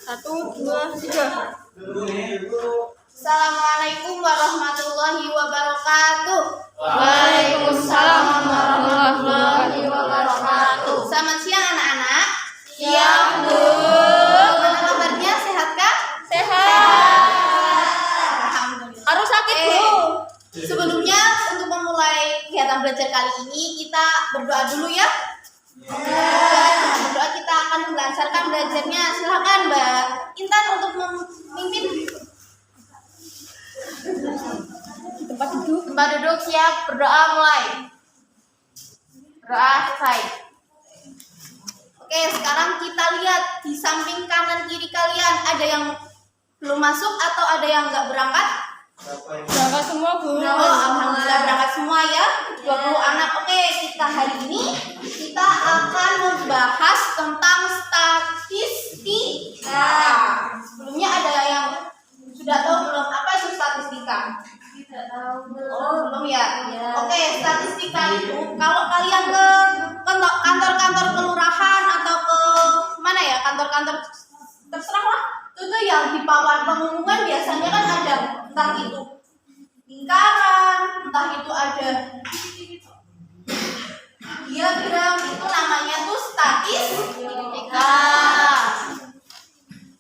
1, 2, 3. Assalamualaikum warahmatullahi wabarakatuh. Waalaikumsalam warahmatullahi wabarakatuh. Selamat siang anak-anak. Siang, Bu. Bagaimana kabarnya? Sehat kah? Sehat. Alhamdulillah. Harus sakit, Bu. Sebelumnya untuk memulai kegiatan belajar kali ini kita berdoa dulu ya. Berdoa kita akan melancarkan belajarnya. Silakan Mbak Intan untuk memimpin. Tempat duduk siap, berdoa mulai. Berdoa selesai. Oke, sekarang kita lihat di samping kanan kiri kalian ada yang belum masuk atau ada yang nggak berangkat? Berangkat semua, Bu. Oh, alhamdulillah berangkat semua ya. 20 anak. Oke, kita hari ini kita akan membahas tentang statistika. Sebelumnya ada yang sudah tahu belum apa itu statistika? Tidak tahu. Oh, belum ya? Oke, statistika itu kalau kalian ke kantor-kantor kelurahan atau ke mana ya? Kantor-kantor terserah lah. Itu yang di papan pengumuman biasanya kan ada entah itu lingkaran, entah itu ada diagram, itu namanya tuh statistika.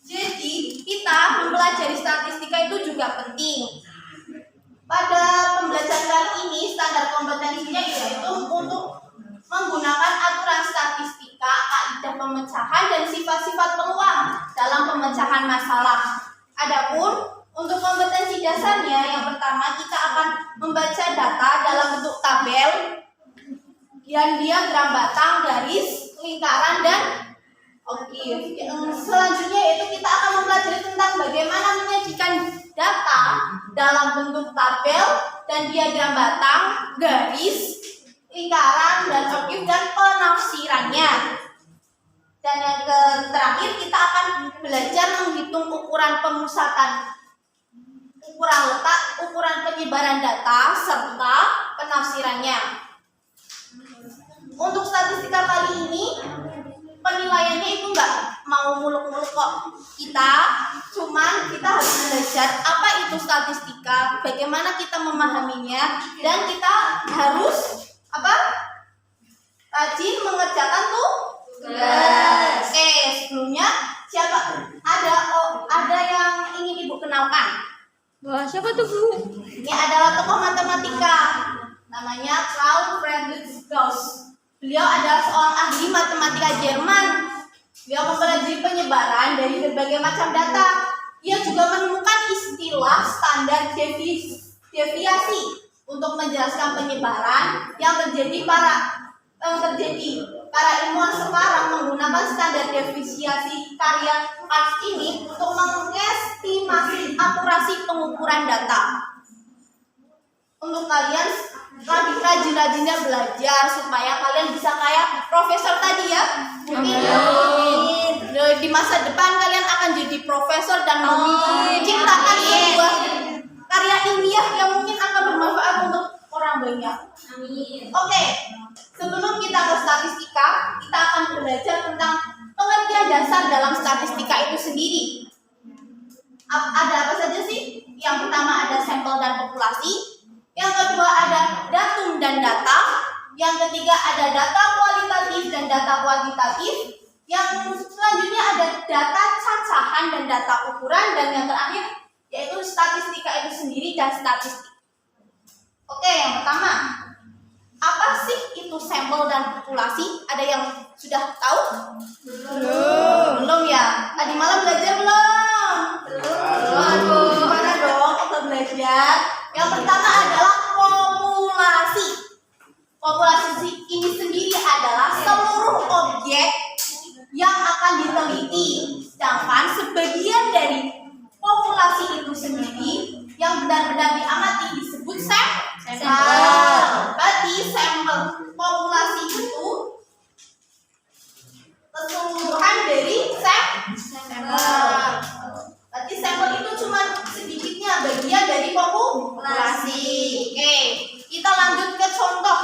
Jadi kita mempelajari statistika itu juga penting. Pada pembelajaran kali ini standar kompetensinya yaitu untuk menggunakan aturan statistika, kaidah pemecahan dan sifat-sifat peluang dalam pemecahan masalah. Adapun untuk kompetensi dasarnya yang pertama kita akan membaca data dalam bentuk tabel dan diagram batang, garis, lingkaran dan selanjutnya yaitu kita akan mempelajari tentang bagaimana menyajikan data dalam bentuk tabel dan diagram batang, garis, lingkaran dan dan penafsirannya. Dan yang terakhir kita akan belajar menghitung ukuran pemusatan, ukuran letak, ukuran penyebaran data serta penafsirannya. Untuk statistika kali ini penilaiannya itu nggak mau muluk-muluk kok. Kita harus belajar apa itu statistika, bagaimana kita memahaminya, dan kita harus rajin mengerjakan tugas. Oke, sebelumnya siapa ada yang ingin Ibu kenalkan? Wah, siapa tuh, Bu? Ini adalah tokoh matematika, namanya Karl Friedrich Gauss. Beliau adalah seorang ahli matematika Jerman. Beliau mempelajari penyebaran dari berbagai macam data. Ia juga menemukan istilah standar deviasi untuk menjelaskan penyebaran yang terjadi. Para ilmuwan sekarang menggunakan standar deviasi karya Karl ini untuk mengestimasi akurasi pengukuran data. Untuk kalian rajin-rajinnya belajar supaya kalian bisa kayak profesor tadi ya. Mungkin di masa depan kalian akan jadi profesor dan menciptakan sebuah karya ilmiah yang mungkin akan bermanfaat untuk orang banyak. Amin. Oke, sebelum kita ke statistika, kita akan belajar tentang pengertian dasar dalam statistika itu sendiri. Ada apa saja sih? Yang pertama ada sampel dan populasi. Yang kedua ada datum dan data. Yang ketiga ada data kualitatif dan data kuantitatif. Yang selanjutnya ada data cacahan dan data ukuran. Dan yang terakhir yaitu statistika itu sendiri dan statistik. Oke, yang pertama, apa sih itu sampel dan populasi? Ada yang sudah tahu? Belum ya? Tadi malam belajar belum? Belum. Gimana dong kita belajar? Yang pertama adalah populasi. Populasi ini sendiri adalah seluruh objek yang akan diteliti. Sedangkan sebagian dari populasi itu sendiri yang benar-benar diamati disebut sampel. Berarti sampel populasi itu keseluruhan dari sampel. Berarti sampel itu cuma sedikitnya bagian dari populasi. Oke, kita lanjut ke contoh.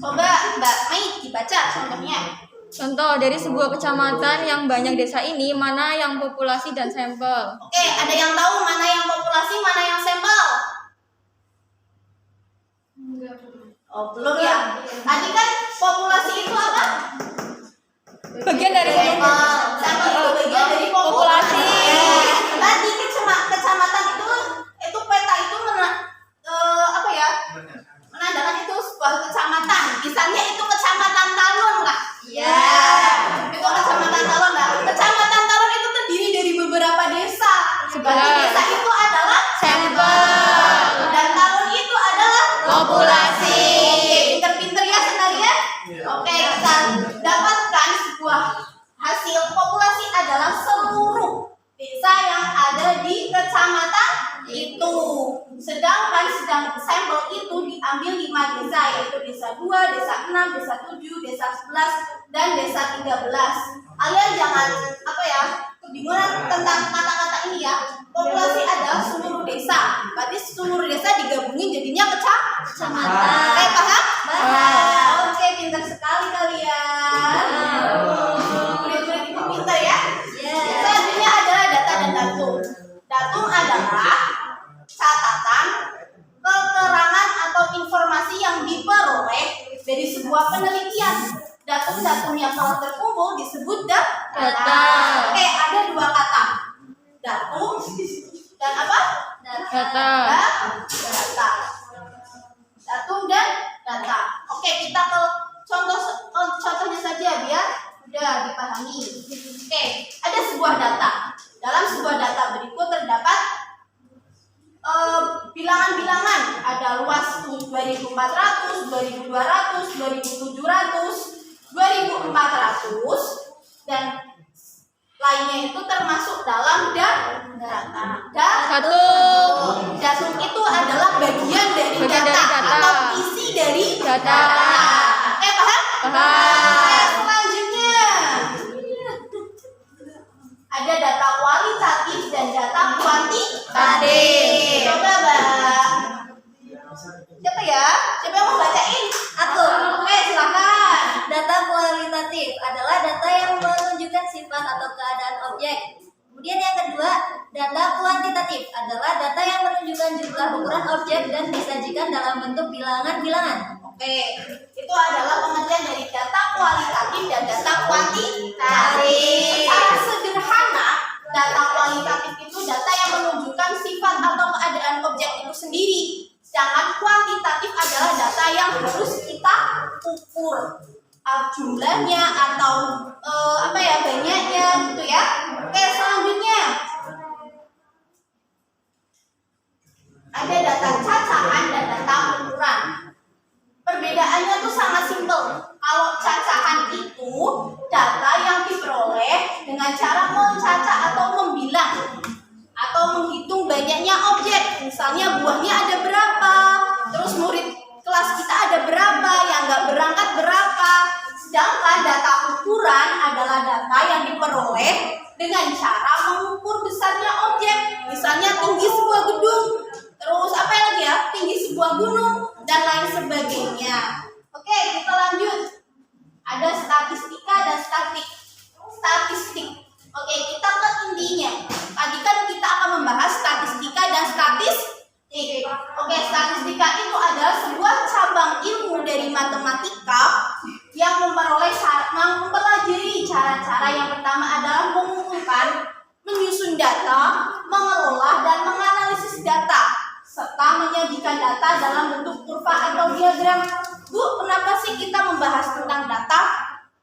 Coba Mbak Mai dibaca. Baca contohnya. Contoh, dari sebuah kecamatan yang banyak desa ini, mana yang populasi dan sampel? Oke, ada yang tahu mana yang populasi, mana yang sampel? Oh, belum ya. Tadi kan populasi itu apa? Bagian dari Sampel. Sampel itu bagian dari populasi. Tadi kecamatan itu peta itu apa ya? Menandakan itu sebuah kecamatan. Misalnya itu kecamatan Talun lah. Iya. Itu kecamatan Talun lah. Kecamatan Talun itu terdiri dari beberapa desa. Berarti desa itu adalah sampel. Dan Talun itu adalah populasi. Pinter-pinter ya sebenarnya. Oke, kita dapatkan sebuah hasil populasi adalah seluruh desa yang ada di kecamatan itu. Sedangkan sampel itu diambil 5 desa, yaitu desa 2, desa 6, desa 7, desa 11, dan desa 13. Kalian jangan kebingungan tentang kata-kata ini ya. Populasi adalah seluruh desa. Berarti seluruh desa digabungin jadinya kecamatan. Oke, paham? Paham. Oke, pintar sekali kalian. Murid-murid itu pintar ya? Selanjutnya adalah data dan datum. Datum adalah catatan, keterangan atau informasi yang diperoleh dari sebuah penelitian. Datum-datum yang telah terkumpul disebut data. Oke, ada 2 kata. Datum dan apa? Data. Data. Datum dan data. Oke, kita ke contohnya saja biar mudah dipahami. Oke, ada sebuah data. Dalam sebuah data berikut terdapat bilangan-bilangan. Ada luas 2400, 2200, 2700, 2400, dan lainnya itu termasuk dalam data. Datum itu adalah bagian dari data atau isi dari data. Oke, paham? Paham. Selanjutnya ada data kualitatif dan data kuantitatif. Coba, Mbak. Siapa ya? Siapa yang mau bacain? Aku. Oke, silakan. Data kualitatif adalah data yang menunjukkan sifat atau keadaan objek. Kemudian yang kedua, data kuantitatif adalah data yang menunjukkan jumlah ukuran objek dan disajikan dalam bentuk bilangan-bilangan. Oke, itu adalah pengertian dari data kualitatif dan data kuantitatif. Secara sederhana, data kualitatif itu data yang menunjukkan sifat atau keadaan objek itu sendiri. Sedangkan kuantitatif adalah data yang harus kita ukur jumlahnya atau banyaknya gitu ya. Oke, selanjutnya ada data cacahan dan data ukuran. Perbedaannya tuh sangat simpel. Kalau cacahan itu data yang diperoleh dengan cara mencacah atau membilang atau menghitung banyaknya objek. Misalnya buahnya ada berapa, terus murid kelas kita ada berapa, yang nggak berangkat berapa. Sedangkan data ukuran adalah data yang diperoleh dengan cara mengukur besarnya objek. Misalnya tinggi sebuah gedung, terus tinggi sebuah gunung, dan lain sebagainya. Oke, kita lanjut. Ada statistika dan statistik. Oke, kita ke intinya. Tadi kan kita akan membahas statistika dan statistik. Oke, statistika itu adalah sebuah cabang ilmu dari matematika yang mempelajari cara-cara yang pertama adalah mengumpulkan, menyusun data, mengelola dan menganalisis data, serta menyajikan data dalam bentuk kurva atau diagram. Bu, kenapa sih kita membahas tentang data?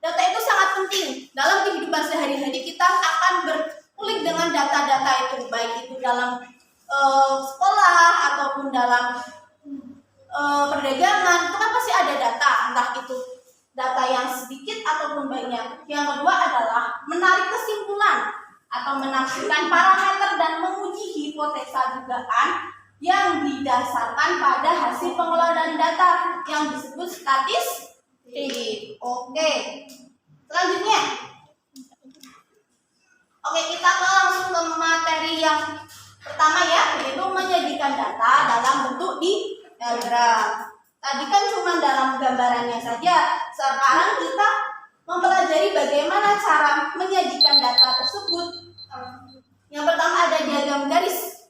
Data itu sangat penting. Dalam kehidupan sehari-hari kita akan berkulik dengan data-data itu, baik itu dalam sekolah ataupun dalam perdagangan. Itu kan pasti ada data, entah itu data yang sedikit ataupun banyak. Yang kedua adalah menarik kesimpulan atau menafsirkan parameter dan menguji hipotesa dugaan yang didasarkan pada hasil pengelolaan data yang disebut statistik. Oke, selanjutnya. Oke, kita langsung ke materi yang pertama ya, yaitu menyajikan data dalam bentuk diagram. Tadi kan cuma dalam gambarannya saja. Sekarang kita mempelajari bagaimana cara menyajikan data tersebut. Yang pertama ada diagram garis.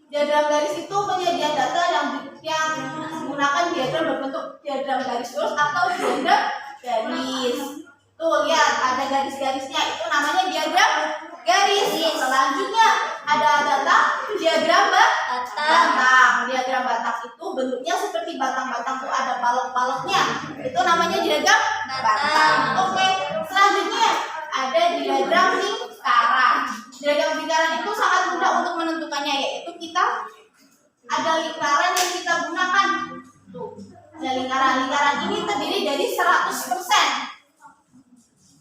Diagram garis itu penyajian data yang menggunakan diagram berbentuk diagram garis lurus atau diagram garis. Tuh lihat ada garis-garisnya, itu namanya diagram garis. Selanjutnya ada data diagram batang. Diagram batang itu bentuknya seperti batang-batang tuh ada balok-baloknya. Itu namanya diagram batang. Oke, selanjutnya ada diagram lingkaran. Diagram lingkaran itu sangat mudah untuk menentukannya, yaitu kita ada lingkaran yang kita gunakan. Tuh, ada lingkaran. Lingkaran ini terdiri dari 100%.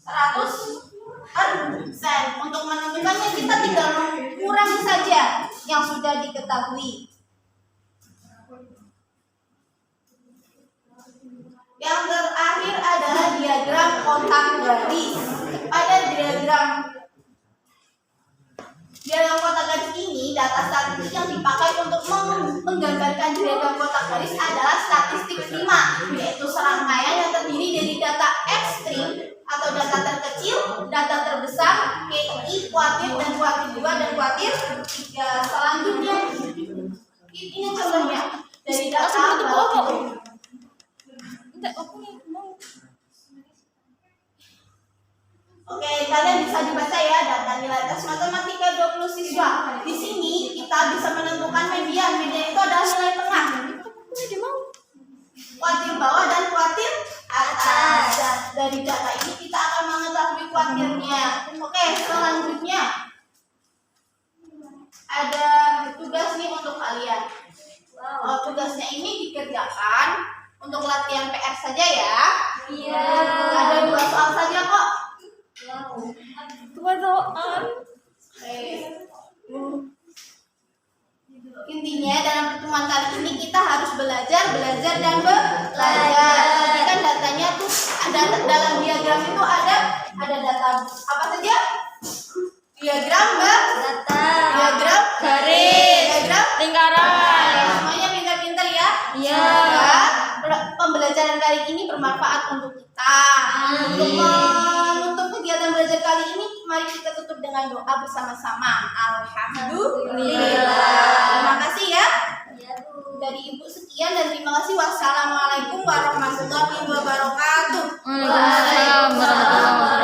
100%. Untuk menentukannya kita tinggal mengurangi saja yang sudah diketahui. Yang terakhir adalah diagram kotak garis. Pada diagram kotak garis ini, data statistik yang dipakai untuk menggambarkan diagram kotak garis adalah statistik prima, yaitu serangkaian yang terdiri dari data ekstrim atau data terkecil, data terbesar, KI, kuartil, dan kuartil 2 dan kuartil 3. Selanjutnya, ini contohnya dari data Oke, kalian bisa dibaca ya data nilai tes matematika 20 siswa. Di sini kita bisa menentukan median. Median itu adalah nilai tengah. Kuartil bawah dan kuartil atas. Dan dari data ini kita akan mengetahui kuartilnya. Oke, selanjutnya ada tugas nih untuk kalian. Tugasnya ini dikerjakan untuk latihan PR saja ya. Iya. Ada 2 soal saja kok. Intinya dalam pertemuan kali ini kita harus belajar dan belajar. Tadi kan datanya tuh ada dalam diagram itu ada data apa saja? Diagram diagram garis, diagram lingkaran. Semuanya pintar-pintar ya. Iya. Pembelajaran kali ini bermanfaat untuk kita. Untuk menutup kegiatan belajar kali ini, mari kita tutup dengan doa bersama-sama. Alhamdulillah. Terima kasih ya. Dari Ibu sekian dan terima kasih. Wassalamualaikum warahmatullahi wabarakatuh. Waalaikumsalam warahmatullahi wabarakatuh.